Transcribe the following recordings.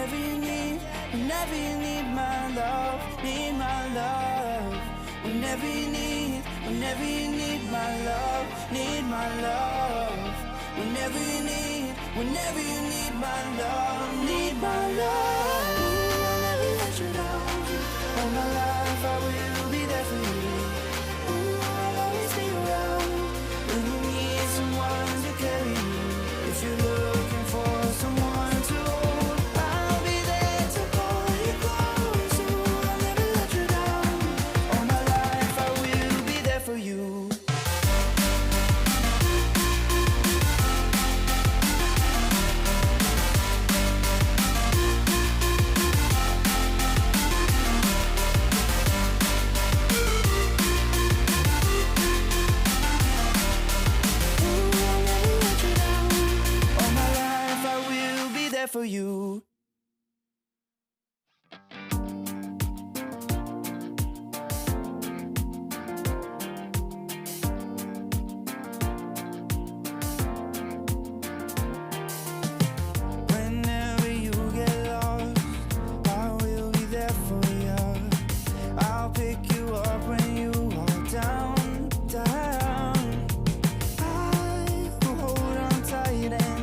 whenever you need my love, need my love. Whenever you need my love, need my love. Whenever you need my love, need my love. I'll never let you down. All my life I will be there for you. I'll always be around when you need someone to carry you. If you're looking for someone to hold, I'll be there to pull you close. I'll never let you down. All my life I will be there for you. For you. Whenever you get lost, I will be there for you. I'll pick you up when you are down. I will hold on tight and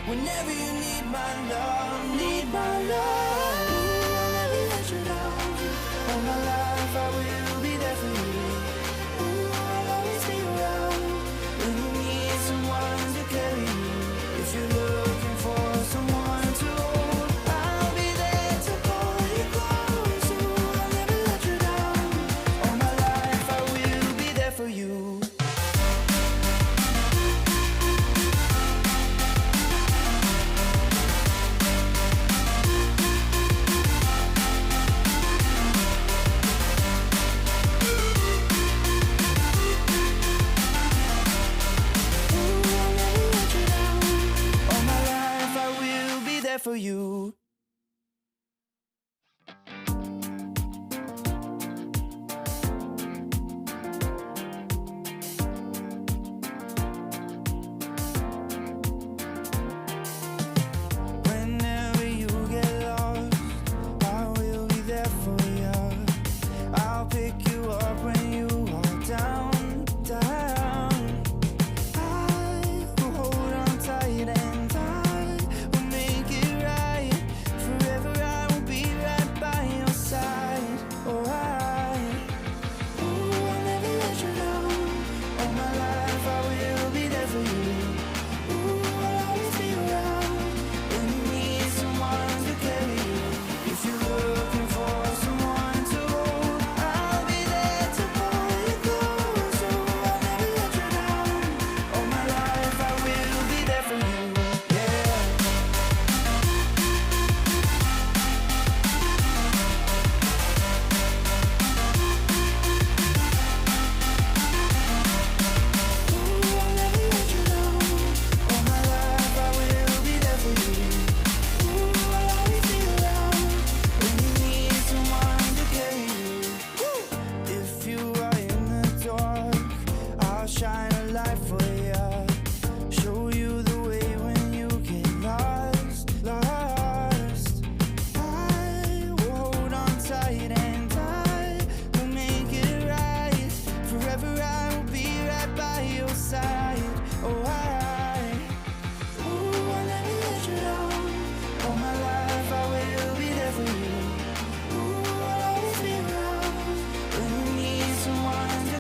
whenever you need my love, need my love. I'll never let you down. All my life I will be there for you. I'll always be around when you need someone to carry you. If you're looking for someone to hold, I'll be there to pull you close. I'll never let you down. All my life I will be there for you. For you.